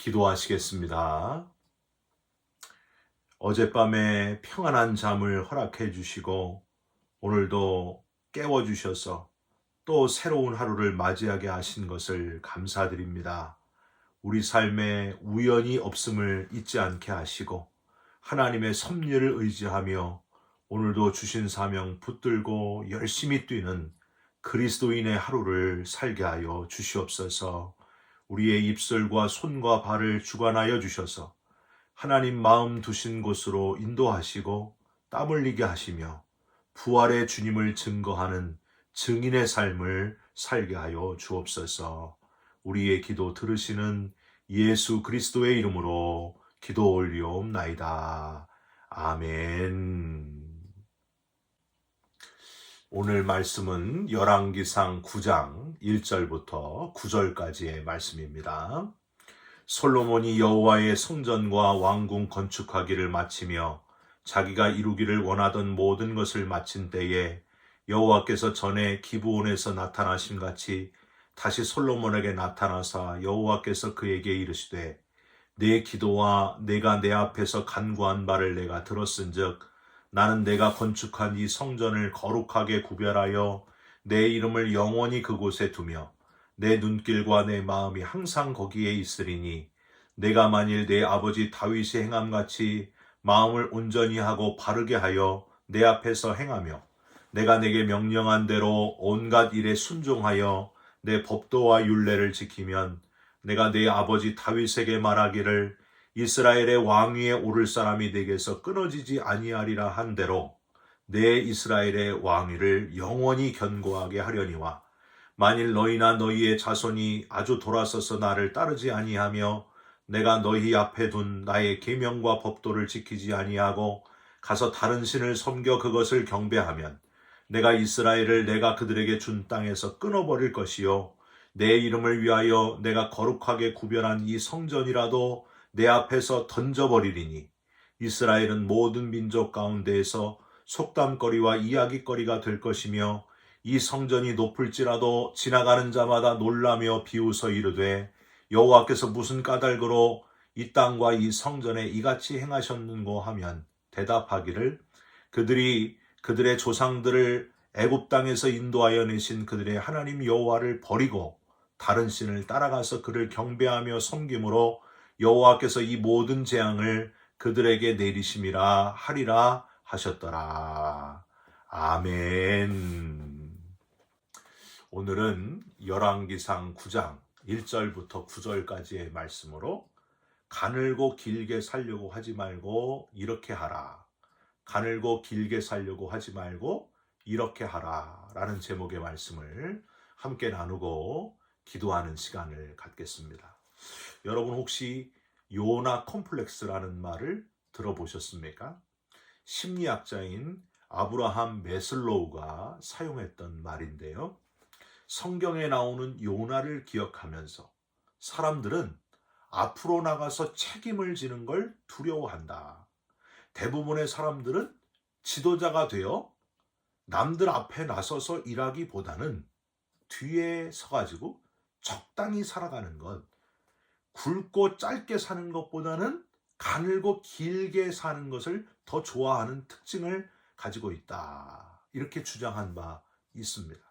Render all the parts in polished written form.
기도하시겠습니다. 어젯밤에 평안한 잠을 허락해 주시고 오늘도 깨워 주셔서 또 새로운 하루를 맞이하게 하신 것을 감사드립니다. 우리 삶에 우연이 없음을 잊지 않게 하시고 하나님의 섭리를 의지하며 오늘도 주신 사명 붙들고 열심히 뛰는 그리스도인의 하루를 살게 하여 주시옵소서. 우리의 입술과 손과 발을 주관하여 주셔서 하나님 마음 두신 곳으로 인도하시고 땀 흘리게 하시며 부활의 주님을 증거하는 증인의 삶을 살게 하여 주옵소서. 우리의 기도 들으시는 예수 그리스도의 이름으로 기도 올리옵나이다. 아멘. 오늘 말씀은 열왕기상 9장 1절부터 9절까지의 말씀입니다. 솔로몬이 여호와의 성전과 왕궁 건축하기를 마치며 자기가 이루기를 원하던 모든 것을 마친 때에 여호와께서 전에 기브온에서 나타나신 같이 다시 솔로몬에게 나타나사 여호와께서 그에게 이르시되 내 기도와 내가 내 앞에서 간구한 바를 내가 들었은즉 나는 내가 건축한 이 성전을 거룩하게 구별하여 내 이름을 영원히 그곳에 두며 내 눈길과 내 마음이 항상 거기에 있으리니 내가 만일 내 아버지 다윗이 행함같이 마음을 온전히 하고 바르게 하여 내 앞에서 행하며 내가 내게 명령한 대로 온갖 일에 순종하여 내 법도와 율례를 지키면 내가 내 아버지 다윗에게 말하기를 이스라엘의 왕위에 오를 사람이 내게서 끊어지지 아니하리라 한 대로 내 이스라엘의 왕위를 영원히 견고하게 하려니와 만일 너희나 너희의 자손이 아주 돌아서서 나를 따르지 아니하며 내가 너희 앞에 둔 나의 계명과 법도를 지키지 아니하고 가서 다른 신을 섬겨 그것을 경배하면 내가 이스라엘을 내가 그들에게 준 땅에서 끊어버릴 것이요 내 이름을 위하여 내가 거룩하게 구별한 이 성전이라도 내 앞에서 던져버리리니 이스라엘은 모든 민족 가운데에서 속담거리와 이야기거리가 될 것이며 이 성전이 높을지라도 지나가는 자마다 놀라며 비웃어 이르되 여호와께서 무슨 까닭으로 이 땅과 이 성전에 이같이 행하셨는고 하면 대답하기를 그들이 그들의 조상들을 애굽 땅에서 인도하여 내신 그들의 하나님 여호와를 버리고 다른 신을 따라가서 그를 경배하며 섬김으로 여호와께서 이 모든 재앙을 그들에게 내리심이라 하리라 하셨더라. 아멘. 오늘은 열왕기상 9장 1절부터 9절까지의 말씀으로 가늘고 길게 살려고 하지 말고 이렇게 하라. 가늘고 길게 살려고 하지 말고 이렇게 하라 라는 제목의 말씀을 함께 나누고 기도하는 시간을 갖겠습니다. 여러분 혹시 요나 컴플렉스라는 말을 들어보셨습니까? 심리학자인 아브라함 메슬로우가 사용했던 말인데요. 성경에 나오는 요나를 기억하면서 사람들은 앞으로 나가서 책임을 지는 걸 두려워한다. 대부분의 사람들은 지도자가 되어 남들 앞에 나서서 일하기보다는 뒤에 서가지고 적당히 살아가는 것, 굵고 짧게 사는 것보다는 가늘고 길게 사는 것을 더 좋아하는 특징을 가지고 있다. 이렇게 주장한 바 있습니다.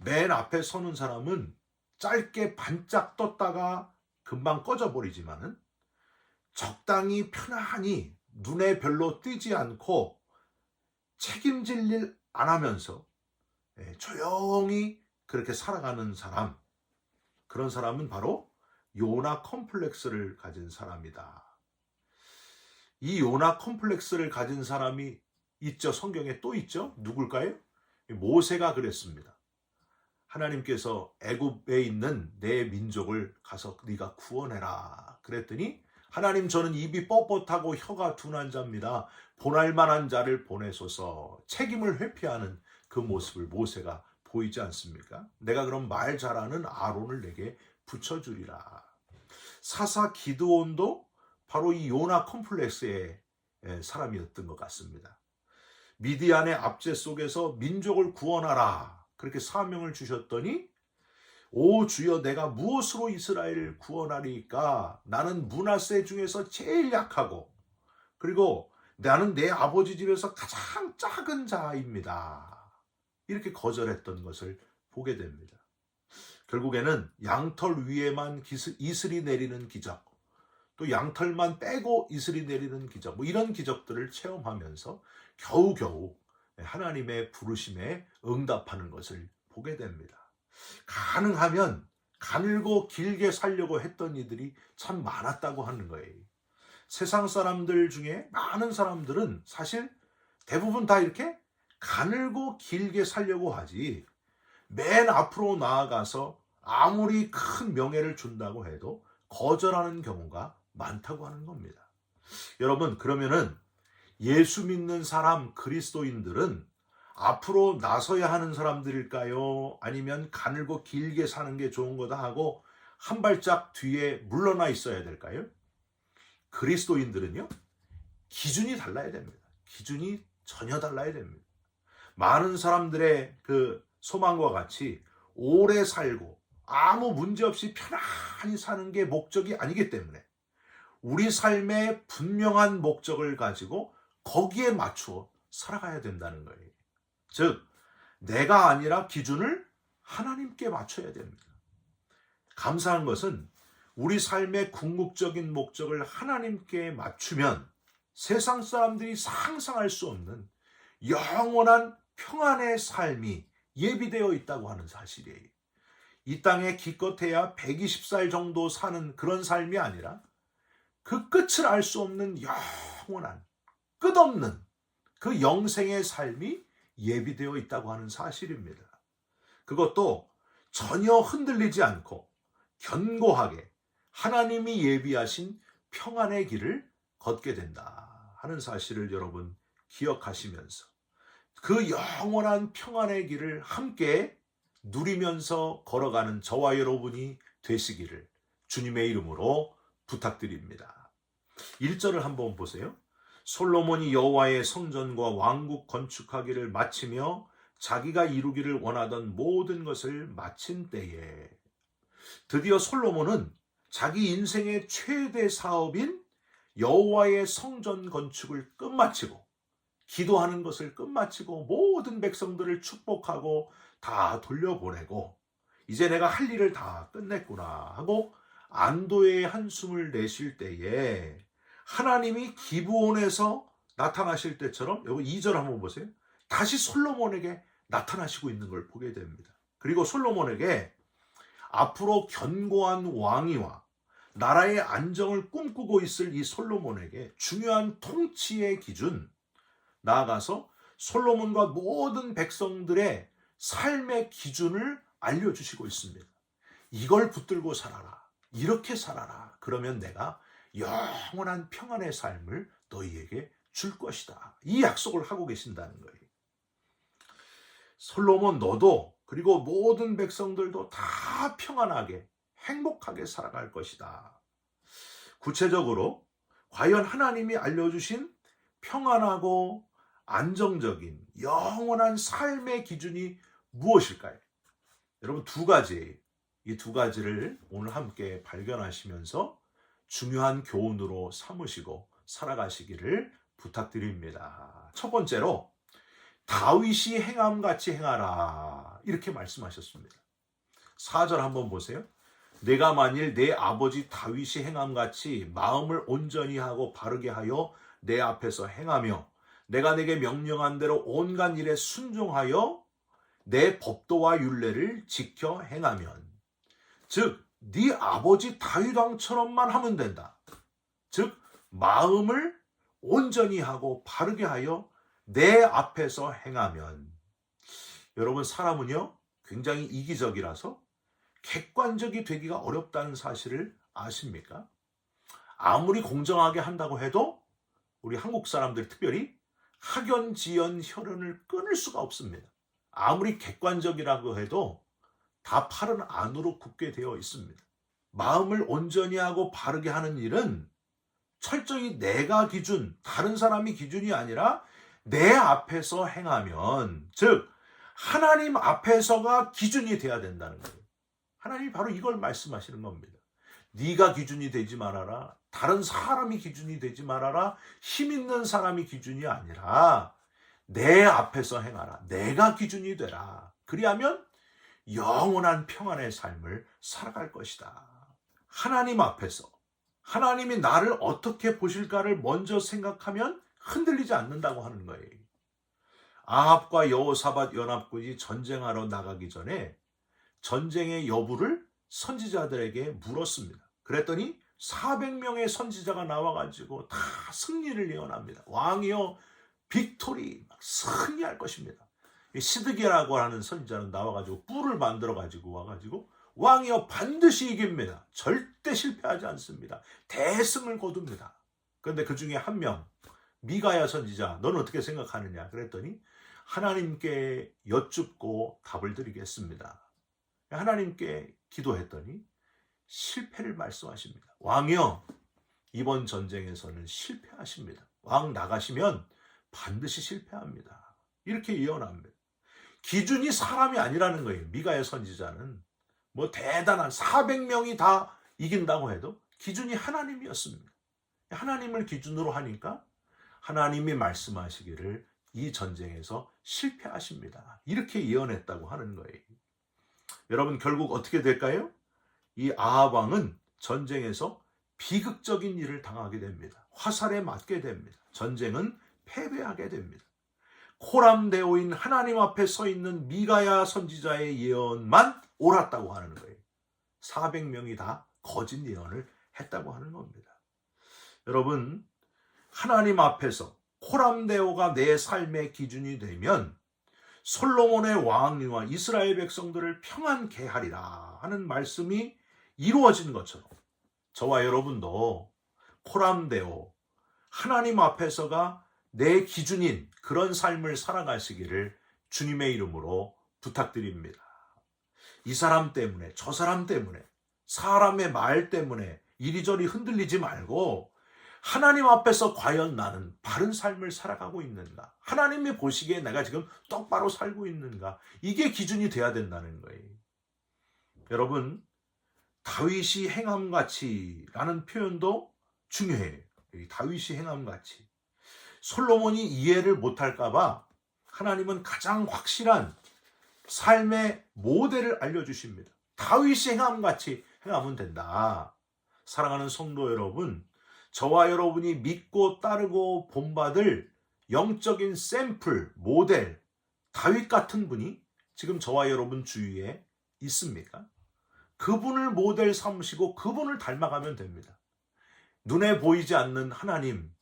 맨 앞에 서는 사람은 짧게 반짝 떴다가 금방 꺼져버리지만은 적당히 편안히 눈에 별로 띄지 않고 책임질 일 안 하면서 조용히 그렇게 살아가는 사람, 그런 사람은 바로 요나 컴플렉스를 가진 사람이다. 이 요나 컴플렉스를 가진 사람이 있죠. 성경에 또 있죠. 누굴까요? 모세가 그랬습니다. 하나님께서 애굽에 있는 내 민족을 가서 네가 구원해라 그랬더니 하나님 저는 입이 뻣뻣하고 혀가 둔한 자입니다. 보낼 만한 자를 보내소서. 책임을 회피하는 그 모습을 모세가 보이지 않습니까? 내가 그럼 말 잘하는 아론을 내게 붙여주리라. 사사 기드온도 바로 이 요나 컴플렉스의 사람이었던 것 같습니다. 미디안의 압제 속에서 민족을 구원하라 그렇게 사명을 주셨더니 오 주여, 내가 무엇으로 이스라엘을 구원하리까? 나는 므낫세 중에서 제일 약하고, 그리고 나는 내 아버지 집에서 가장 작은 자입니다. 이렇게 거절했던 것을 보게 됩니다. 결국에는 양털 위에만 이슬이 내리는 기적, 또 양털만 빼고 이슬이 내리는 기적, 이런 기적들을 체험하면서 겨우겨우 하나님의 부르심에 응답하는 것을 보게 됩니다. 가능하면 가늘고 길게 살려고 했던 이들이 참 많았다고 하는 거예요. 세상 사람들 중에 많은 사람들은 사실 대부분 다 이렇게 가늘고 길게 살려고 하지, 맨 앞으로 나아가서 아무리 큰 명예를 준다고 해도 거절하는 경우가 많다고 하는 겁니다. 여러분, 그러면은 예수 믿는 사람, 그리스도인들은 앞으로 나서야 하는 사람들일까요? 아니면 가늘고 길게 사는 게 좋은 거다 하고 한 발짝 뒤에 물러나 있어야 될까요? 그리스도인들은요, 기준이 달라야 됩니다. 기준이 전혀 달라야 됩니다. 많은 사람들의 그 소망과 같이 오래 살고 아무 문제 없이 편안히 사는 게 목적이 아니기 때문에 우리 삶의 분명한 목적을 가지고 거기에 맞추어 살아가야 된다는 거예요. 즉, 내가 아니라 기준을 하나님께 맞춰야 됩니다. 감사한 것은 우리 삶의 궁극적인 목적을 하나님께 맞추면 세상 사람들이 상상할 수 없는 영원한 평안의 삶이 예비되어 있다고 하는 사실이에요. 이 땅에 기껏해야 120살 정도 사는 그런 삶이 아니라 그 끝을 알 수 없는 영원한, 끝없는 그 영생의 삶이 예비되어 있다고 하는 사실입니다. 그것도 전혀 흔들리지 않고 견고하게 하나님이 예비하신 평안의 길을 걷게 된다 하는 사실을 여러분 기억하시면서 그 영원한 평안의 길을 함께 누리면서 걸어가는 저와 여러분이 되시기를 주님의 이름으로 부탁드립니다. 1절을 한번 보세요. 솔로몬이 여호와의 성전과 왕국 건축하기를 마치며 자기가 이루기를 원하던 모든 것을 마친 때에, 드디어 솔로몬은 자기 인생의 최대 사업인 여호와의 성전 건축을 끝마치고 기도하는 것을 끝마치고 모든 백성들을 축복하고 다 돌려보내고 이제 내가 할 일을 다 끝냈구나 하고 안도의 한숨을 내쉴 때에 하나님이 기브온에서 나타나실 때처럼, 여기 2절 한번 보세요. 다시 솔로몬에게 나타나시고 있는 걸 보게 됩니다. 그리고 솔로몬에게 앞으로 견고한 왕위와 나라의 안정을 꿈꾸고 있을 이 솔로몬에게 중요한 통치의 기준, 나아가서 솔로몬과 모든 백성들의 삶의 기준을 알려주시고 있습니다. 이걸 붙들고 살아라. 이렇게 살아라. 그러면 내가 영원한 평안의 삶을 너희에게 줄 것이다. 이 약속을 하고 계신다는 거예요. 솔로몬, 너도 그리고 모든 백성들도 다 평안하게 행복하게 살아갈 것이다. 구체적으로 과연 하나님이 알려주신 평안하고 안정적인 영원한 삶의 기준이 무엇일까요? 여러분, 두 가지예요. 이 두 가지를 오늘 함께 발견하시면서 중요한 교훈으로 삼으시고 살아가시기를 부탁드립니다. 첫 번째로, 다윗이 행함같이 행하라, 이렇게 말씀하셨습니다. 4절 한번 보세요. 내가 만일 내 아버지 다윗이 행함같이 마음을 온전히 하고 바르게 하여 내 앞에서 행하며 내가 내게 명령한 대로 온갖 일에 순종하여 내 법도와 율례를 지켜 행하면, 즉 네 아버지 다윗 왕처럼만 하면 된다. 즉 마음을 온전히 하고 바르게 하여 내 앞에서 행하면. 여러분, 사람은요 굉장히 이기적이라서 객관적이 되기가 어렵다는 사실을 아십니까? 아무리 공정하게 한다고 해도 우리 한국 사람들 특별히 학연, 지연, 혈연을 끊을 수가 없습니다. 아무리 객관적이라고 해도 다 팔은 안으로 굽게 되어 있습니다. 마음을 온전히 하고 바르게 하는 일은 철저히 내가 기준, 다른 사람이 기준이 아니라 내 앞에서 행하면, 즉 하나님 앞에서가 기준이 돼야 된다는 거예요. 하나님이 바로 이걸 말씀하시는 겁니다. 네가 기준이 되지 말아라. 다른 사람이 기준이 되지 말아라. 힘 있는 사람이 기준이 아니라 내 앞에서 행하라. 내가 기준이 되라. 그리하면 영원한 평안의 삶을 살아갈 것이다. 하나님 앞에서 하나님이 나를 어떻게 보실까를 먼저 생각하면 흔들리지 않는다고 하는 거예요. 아합과 여호사밧 연합군이 전쟁하러 나가기 전에 전쟁의 여부를 선지자들에게 물었습니다. 그랬더니 400명의 선지자가 나와가지고 다 승리를 예언합니다. 왕이여 빅토리, 승리할 것입니다. 시드기라고 하는 선지자는 나와가지고 뿔을 만들어가지고 와가지고 왕이여 반드시 이깁니다. 절대 실패하지 않습니다. 대승을 거둡니다. 그런데 그 중에 한 명, 미가야 선지자, 너는 어떻게 생각하느냐? 그랬더니 하나님께 여쭙고 답을 드리겠습니다. 하나님께 기도했더니 실패를 말씀하십니다. 왕이여, 이번 전쟁에서는 실패하십니다. 왕 나가시면 반드시 실패합니다. 이렇게 예언합니다. 기준이 사람이 아니라는 거예요. 미가야 선지자는 뭐 대단한 400명이 다 이긴다고 해도 기준이 하나님이었습니다. 하나님을 기준으로 하니까 하나님이 말씀하시기를 이 전쟁에서 실패하십니다. 이렇게 예언했다고 하는 거예요. 여러분 결국 어떻게 될까요? 이 아합 왕은 전쟁에서 비극적인 일을 당하게 됩니다. 화살에 맞게 됩니다. 전쟁은 패배하게 됩니다. 코람데오인 하나님 앞에 서 있는 미가야 선지자의 예언만 옳았다고 하는 거예요. 400명이 다 거짓 예언을 했다고 하는 겁니다. 여러분, 하나님 앞에서 코람데오가 내 삶의 기준이 되면 솔로몬의 왕위와 이스라엘 백성들을 평안케 하리라 하는 말씀이 이루어진 것처럼 저와 여러분도 코람데오, 하나님 앞에서가 내 기준인 그런 삶을 살아가시기를 주님의 이름으로 부탁드립니다. 이 사람 때문에, 저 사람 때문에, 사람의 말 때문에 이리저리 흔들리지 말고 하나님 앞에서 과연 나는 바른 삶을 살아가고 있는가? 하나님이 보시기에 내가 지금 똑바로 살고 있는가? 이게 기준이 돼야 된다는 거예요. 여러분, 다윗이 행함같이라는 표현도 중요해요. 다윗이 행함같이. 솔로몬이 이해를 못할까 봐 하나님은 가장 확실한 삶의 모델을 알려주십니다. 다윗이 행함같이 행하면 된다. 사랑하는 성도 여러분, 저와 여러분이 믿고 따르고 본받을 영적인 샘플, 모델, 다윗 같은 분이 지금 저와 여러분 주위에 있습니까? 그분을 모델 삼으시고 그분을 닮아가면 됩니다. 눈에 보이지 않는 하나님,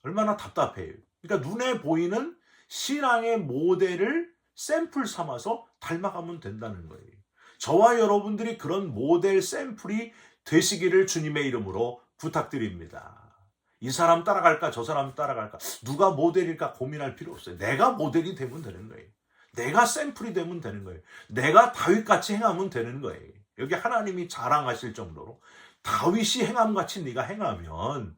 얼마나 답답해요. 그러니까 눈에 보이는 신앙의 모델을 샘플 삼아서 닮아가면 된다는 거예요. 저와 여러분들이 그런 모델 샘플이 되시기를 주님의 이름으로 부탁드립니다. 이 사람 따라갈까 저 사람 따라갈까 누가 모델일까 고민할 필요 없어요. 내가 모델이 되면 되는 거예요. 내가 샘플이 되면 되는 거예요. 내가 다윗같이 행하면 되는 거예요. 여기 하나님이 자랑하실 정도로 다윗이 행함같이 네가 행하면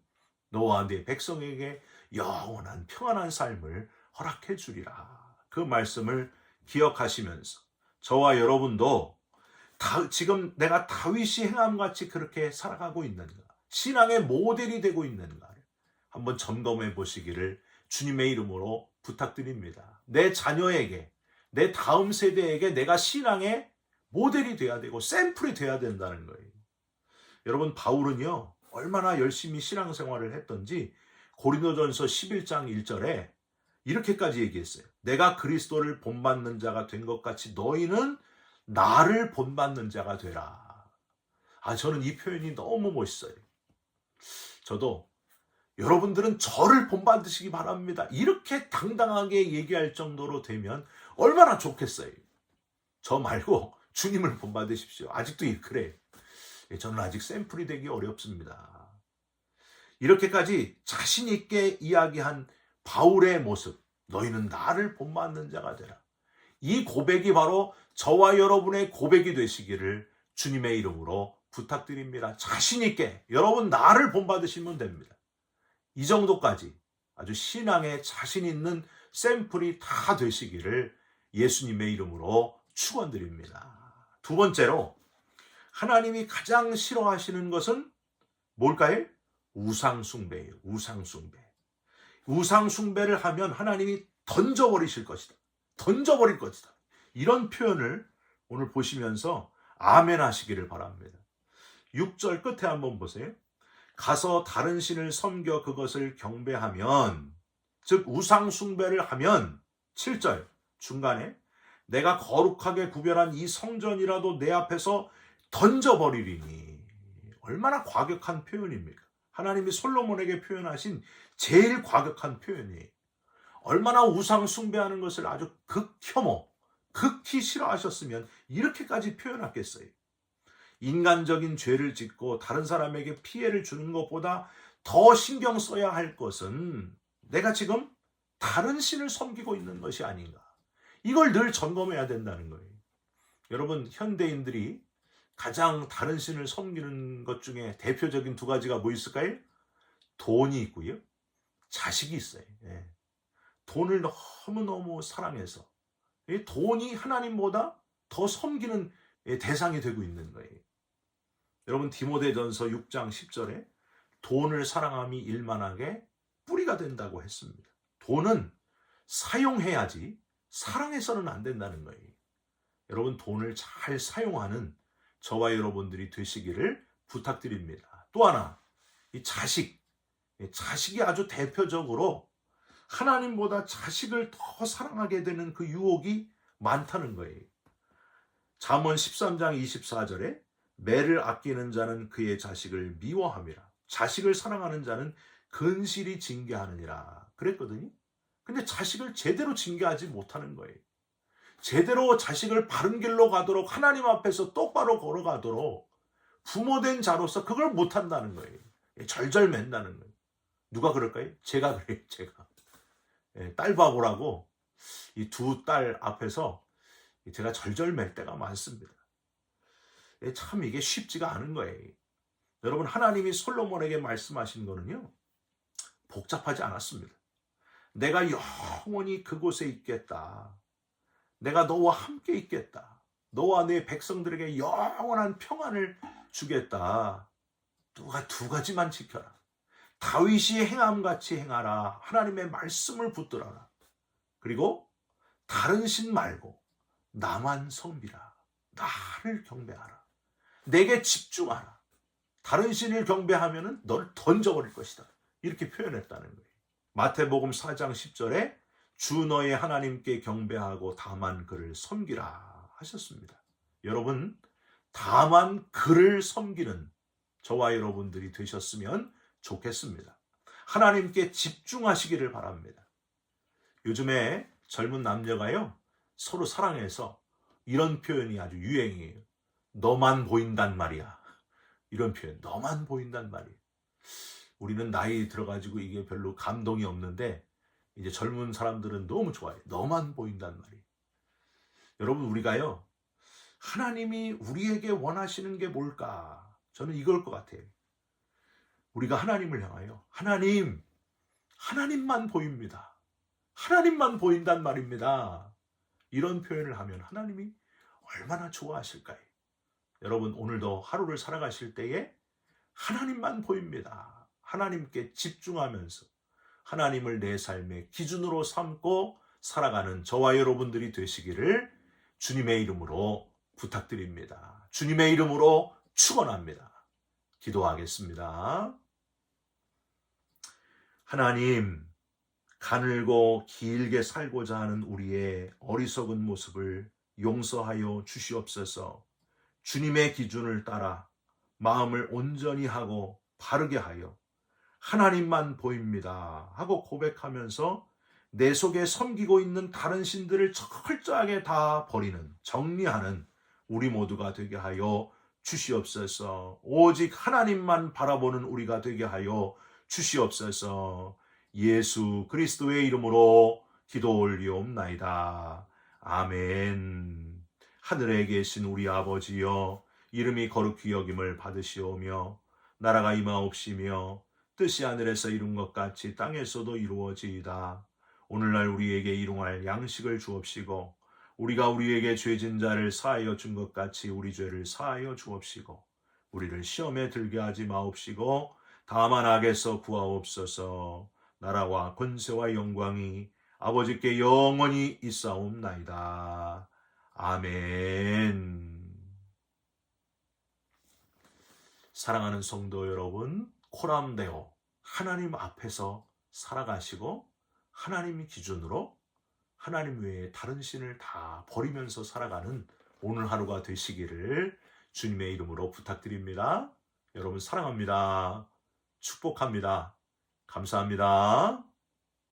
너와 네 백성에게 영원한 평안한 삶을 허락해 주리라. 그 말씀을 기억하시면서 저와 여러분도 지금 내가 다윗이 행함같이 그렇게 살아가고 있는가, 신앙의 모델이 되고 있는가 한번 점검해 보시기를 주님의 이름으로 부탁드립니다. 내 자녀에게, 내 다음 세대에게 내가 신앙의 모델이 돼야 되고 샘플이 돼야 된다는 거예요. 여러분, 바울은요 얼마나 열심히 신앙생활을 했던지 고린도전서 11장 1절에 이렇게까지 얘기했어요. 내가 그리스도를 본받는 자가 된 것 같이 너희는 나를 본받는 자가 되라. 저는 이 표현이 너무 멋있어요. 저도 여러분들은 저를 본받으시기 바랍니다. 이렇게 당당하게 얘기할 정도로 되면 얼마나 좋겠어요. 저 말고 주님을 본받으십시오. 아직도 그래요. 저는 아직 샘플이 되기 어렵습니다. 이렇게까지 자신 있게 이야기한 바울의 모습, 너희는 나를 본받는 자가 되라. 이 고백이 바로 저와 여러분의 고백이 되시기를 주님의 이름으로 부탁드립니다. 자신 있게 여러분 나를 본받으시면 됩니다. 이 정도까지 아주 신앙에 자신 있는 샘플이 다 되시기를 예수님의 이름으로 축원드립니다. 두 번째로 하나님이 가장 싫어하시는 것은 뭘까요? 우상숭배예요. 우상숭배. 우상숭배를 하면 하나님이 던져버리실 것이다. 던져버릴 것이다. 이런 표현을 오늘 보시면서 아멘 하시기를 바랍니다. 6절 끝에 한번 보세요. 가서 다른 신을 섬겨 그것을 경배하면, 즉 우상숭배를 하면, 7절 중간에 내가 거룩하게 구별한 이 성전이라도 내 앞에서 던져버리리니. 얼마나 과격한 표현입니까? 하나님이 솔로몬에게 표현하신 제일 과격한 표현이에요. 얼마나 우상 숭배하는 것을 아주 극혐오, 극히 싫어하셨으면 이렇게까지 표현하겠어요. 인간적인 죄를 짓고 다른 사람에게 피해를 주는 것보다 더 신경 써야 할 것은 내가 지금 다른 신을 섬기고 있는 것이 아닌가. 이걸 늘 점검해야 된다는 거예요. 여러분, 현대인들이 가장 다른 신을 섬기는 것 중에 대표적인 두 가지가 뭐 있을까요? 돈이 있고요. 자식이 있어요. 예. 돈을 너무너무 사랑해서 돈이 하나님보다 더 섬기는 대상이 되고 있는 거예요. 여러분, 디모데전서 6장 10절에 돈을 사랑함이 일만하게 뿌리가 된다고 했습니다. 돈은 사용해야지 사랑해서는 안 된다는 거예요. 여러분, 돈을 잘 사용하는 저와 여러분들이 되시기를 부탁드립니다. 또 하나, 이 자식이 아주 대표적으로 하나님보다 자식을 더 사랑하게 되는 그 유혹이 많다는 거예요. 잠언 13장 24절에 매를 아끼는 자는 그의 자식을 미워함이라. 자식을 사랑하는 자는 근실이 징계하느니라 그랬거든요. 근데 자식을 제대로 징계하지 못하는 거예요. 제대로 자식을 바른 길로 가도록, 하나님 앞에서 똑바로 걸어가도록 부모된 자로서 그걸 못한다는 거예요. 절절맨다는 거예요. 누가 그럴까요? 제가 그래요. 제가. 딸바보라고 이 두 딸 앞에서 제가 절절맬 때가 많습니다. 참 이게 쉽지가 않은 거예요. 여러분, 하나님이 솔로몬에게 말씀하신 거는요, 복잡하지 않았습니다. 내가 영원히 그곳에 있겠다. 내가 너와 함께 있겠다. 너와 내 백성들에게 영원한 평안을 주겠다. 누가 두 가지만 지켜라. 다윗이 행함같이 행하라. 하나님의 말씀을 붙들어라. 그리고 다른 신 말고 나만 섬기라. 나를 경배하라. 내게 집중하라. 다른 신을 경배하면 널 던져버릴 것이다. 이렇게 표현했다는 거예요. 마태복음 4장 10절에 주 너의 하나님께 경배하고 다만 그를 섬기라 하셨습니다. 여러분, 다만 그를 섬기는 저와 여러분들이 되셨으면 좋겠습니다. 하나님께 집중하시기를 바랍니다. 요즘에 젊은 남녀가요, 서로 사랑해서 이런 표현이 아주 유행이에요. 너만 보인단 말이야. 이런 표현, 너만 보인단 말이야. 우리는 나이 들어가지고 이게 별로 감동이 없는데 이제 젊은 사람들은 너무 좋아해요. 너만 보인단 말이에요. 여러분, 우리가요, 하나님이 우리에게 원하시는 게 뭘까? 저는 이걸 것 같아요. 우리가 하나님을 향하여 하나님만 보입니다. 하나님만 보인단 말입니다. 이런 표현을 하면 하나님이 얼마나 좋아하실까요? 여러분, 오늘도 하루를 살아가실 때에 하나님만 보입니다. 하나님께 집중하면서 하나님을 내 삶의 기준으로 삼고 살아가는 저와 여러분들이 되시기를 주님의 이름으로 부탁드립니다. 주님의 이름으로 축원합니다. 기도하겠습니다. 하나님, 가늘고 길게 살고자 하는 우리의 어리석은 모습을 용서하여 주시옵소서. 주님의 기준을 따라 마음을 온전히 하고 바르게 하여 하나님만 보입니다 하고 고백하면서 내 속에 섬기고 있는 다른 신들을 철저하게 다 버리는, 정리하는 우리 모두가 되게 하여 주시옵소서. 오직 하나님만 바라보는 우리가 되게 하여 주시옵소서. 예수 그리스도의 이름으로 기도 올리옵나이다. 아멘. 하늘에 계신 우리 아버지여, 이름이 거룩히 여김을 받으시오며 나라가 임하옵시며 뜻이 하늘에서 이룬 것 같이 땅에서도 이루어지이다. 오늘날 우리에게 일용할 양식을 주옵시고 우리가 우리에게 죄진 자를 사하여 준 것 같이 우리 죄를 사하여 주옵시고 우리를 시험에 들게 하지 마옵시고 다만 악에서 구하옵소서. 나라와 권세와 영광이 아버지께 영원히 있사옵나이다. 아멘. 사랑하는 성도 여러분, 코람데오, 하나님 앞에서 살아가시고 하나님 기준으로 하나님 외에 다른 신을 다 버리면서 살아가는 오늘 하루가 되시기를 주님의 이름으로 부탁드립니다. 여러분 사랑합니다. 축복합니다. 감사합니다.